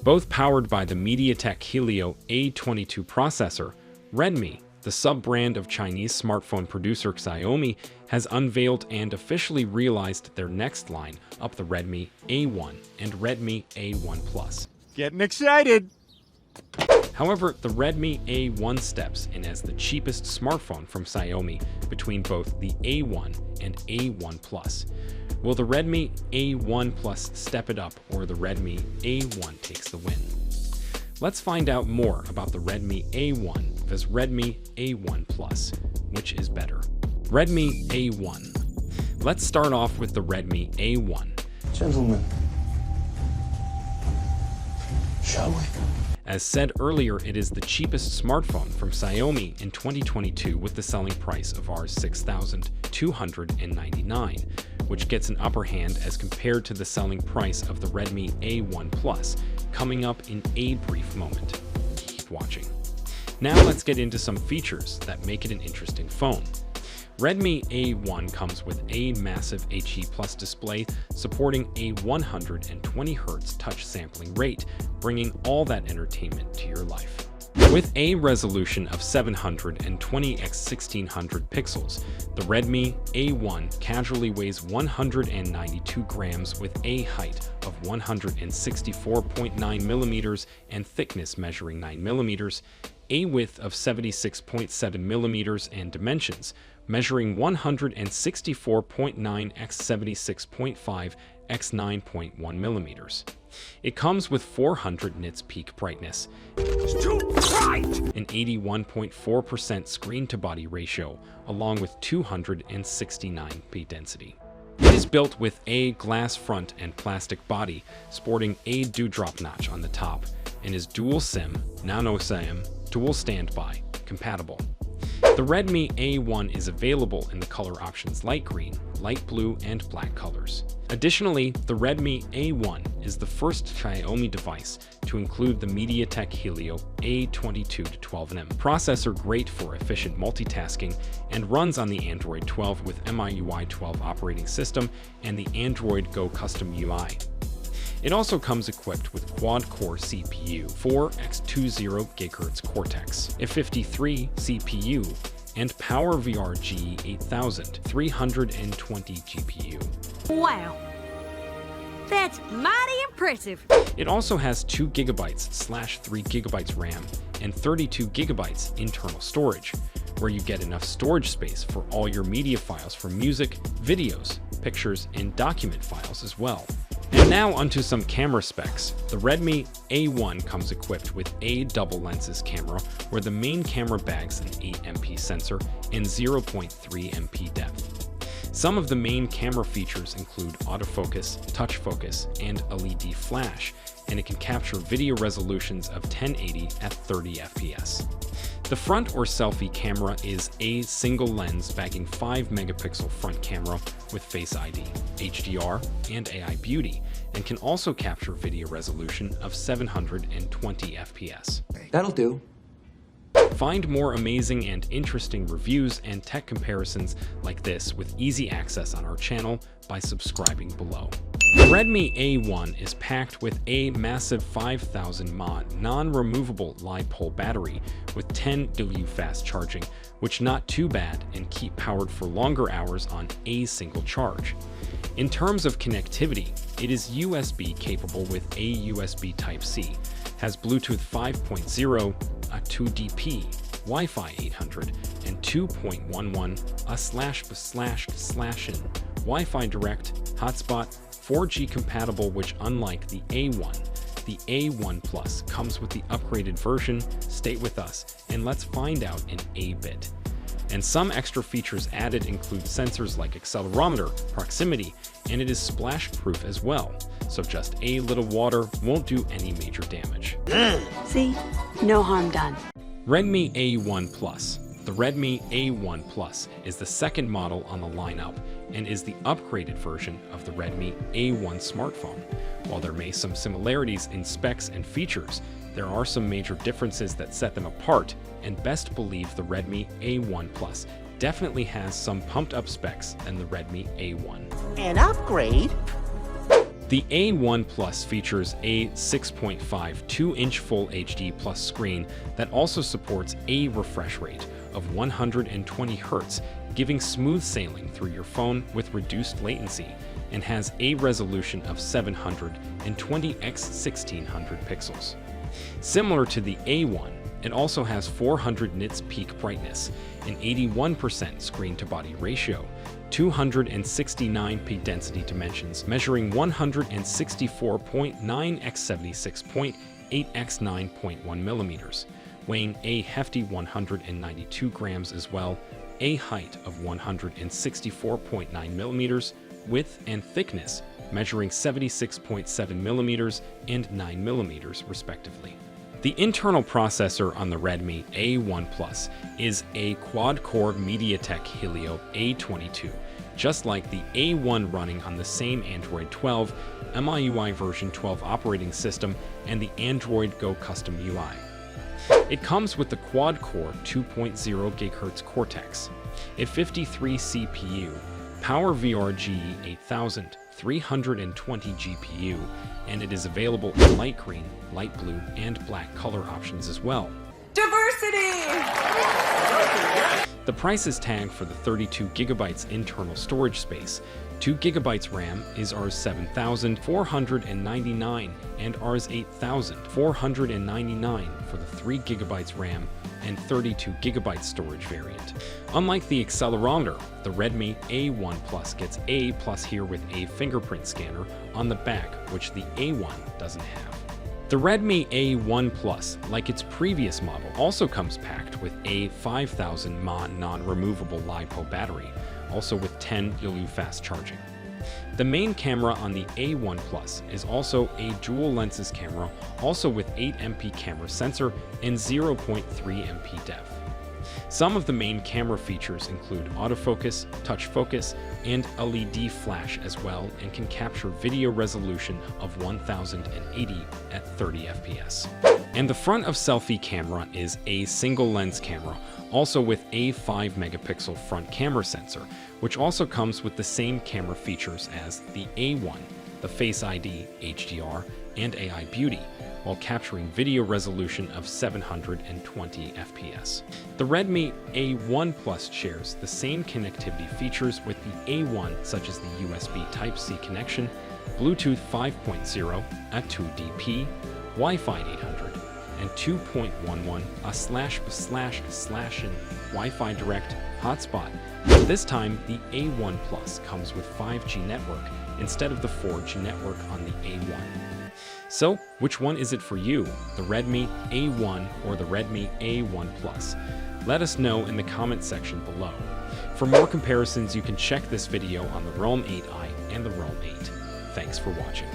Both powered by the MediaTek Helio A22 processor, Redmi, the sub-brand of Chinese smartphone producer Xiaomi, has unveiled and officially realized their next line up the Redmi A1 and Redmi A1plus. Getting excited! However, the Redmi A1 steps in as the cheapest smartphone from Xiaomi between both the A1 and A1plus. Will the Redmi A1 Plus step it up, or the Redmi A1 takes the win? Let's find out more about the Redmi A1 versus Redmi A1 Plus. Which is better? Redmi A1. Let's start off with the Redmi A1. Gentlemen, shall we? As said earlier, it is the cheapest smartphone from Xiaomi in 2022 with the selling price of Rs. 6,299, which gets an upper hand as compared to the selling price of the Redmi A1 Plus, coming up in a brief moment. Keep watching. Now let's get into some features that make it an interesting phone. Redmi A1 comes with a massive HE Plus display supporting a 120Hz touch sampling rate, bringing all that entertainment to your life. With a resolution of 720x1600 pixels, the Redmi A1 casually weighs 192 grams with a height of 164.9 millimeters and thickness measuring 9 millimeters, a width of 76.7 millimeters and dimensions measuring 164.9 x 76.5 x 9.1 millimeters. It comes with 400 nits peak brightness, an 81.4% screen-to-body ratio, along with 269p density. It is built with a glass front and plastic body, sporting a dewdrop notch on the top, and is dual SIM, nano SIM, dual standby compatible. The Redmi A1 is available in the color options light green, light blue, and black colors. Additionally, the Redmi A1 is the first Xiaomi device to include the MediaTek Helio A22 12nm processor, great for efficient multitasking, and runs on the Android 12 with MIUI 12 operating system and the Android Go custom UI. It also comes equipped with quad-core CPU, 4x20 GHz Cortex, A53 CPU, and PowerVR G8000 320 GPU. Wow, that's mighty impressive. It also has 2 GB/3 GB RAM and 32 GB internal storage, where you get enough storage space for all your media files for music, videos, pictures, and document files as well. And now onto some camera specs. The Redmi A1 comes equipped with a double lenses camera, where the main camera bags an 8MP sensor and 0.3MP depth. Some of the main camera features include autofocus, touch focus, and LED flash, and it can capture video resolutions of 1080 at 30 FPS. The front or selfie camera is a single lens bagging 5 megapixel front camera with Face ID, HDR, and AI Beauty, and can also capture video resolution of 720 FPS. That'll do. Find more amazing and interesting reviews and tech comparisons like this with easy access on our channel by subscribing below. The Redmi A1 is packed with a massive 5000 mAh non-removable LiPo battery with 10 W fast charging, which not too bad and keep powered for longer hours on a single charge. In terms of connectivity, it is USB capable with a USB Type-C, has Bluetooth 5.0, a 2DP, Wi-Fi 800, and 2.11///in, Wi-Fi Direct, hotspot, 4G compatible, which unlike the A1, the A1 Plus comes with the upgraded version. Stay with us and let's find out in a bit. And some extra features added include sensors like accelerometer, proximity, and it is splash proof as well, so just a little water won't do any major damage. See? No harm done. Redmi A1 Plus. The Redmi A1 Plus is the second model on the lineup and is the upgraded version of the Redmi A1 smartphone. While there may be some similarities in specs and features, there are some major differences that set them apart, and best believe the Redmi A1 Plus definitely has some pumped up specs than the Redmi A1. An upgrade? The A1 Plus features a 6.5 2-inch Full HD Plus screen that also supports a refresh rate of 120 Hz, giving smooth sailing through your phone with reduced latency, and has a resolution of 720 x 1600 pixels. Similar to the A1, it also has 400 nits peak brightness, an 81% screen-to-body ratio, 269 peak density dimensions measuring 164.9 x 76.8 x 9.1 millimeters, weighing a hefty 192 grams as well, a height of 164.9 millimeters, width and thickness measuring 76.7 millimeters and 9 millimeters respectively. The internal processor on the Redmi A1 Plus is a quad-core MediaTek Helio A22, just like the A1 running on the same Android 12, MIUI version 12 operating system, and the Android Go custom UI. It comes with the quad-core 2.0 GHz Cortex, a 53 CPU, PowerVR GE8000, 320 GPU, and it is available in light green, light blue, and black color options as well. Diversity! The price is tagged for the 32 GB internal storage space. 2 GB RAM is Rs 7,499 and Rs 8,499 for the 3 GB RAM and 32 GB storage variant. Unlike the accelerometer, the Redmi A1 Plus gets A+ here with a fingerprint scanner on the back, which the A1 doesn't have. The Redmi A1 Plus, like its previous model, also comes packed with a 5000 mAh non-removable LiPo battery, also with 10 YLU fast charging. The main camera on the A1 Plus is also a dual lenses camera, also with 8MP camera sensor and 0.3 MP depth. Some of the main camera features include autofocus, touch focus, and LED flash as well, and can capture video resolution of 1080 at 30 FPS. And the front of selfie camera is a single lens camera, also with a 5 megapixel front camera sensor, which also comes with the same camera features as the A1, the Face ID, HDR, and AI Beauty, while capturing video resolution of 720 FPS. The Redmi A1 Plus shares the same connectivity features with the A1, such as the USB Type-C connection, Bluetooth 5.0 at 2DP, Wi-Fi 800, and 2.11 ///in Wi-Fi Direct hotspot. This time, the A1 Plus comes with 5G network instead of the 4G network on the A1. So, which one is it for you, the Redmi A1 or the Redmi A1 Plus? Let us know in the comment section below. For more comparisons, you can check this video on the Realme 8i and the Realme 8. Thanks for watching.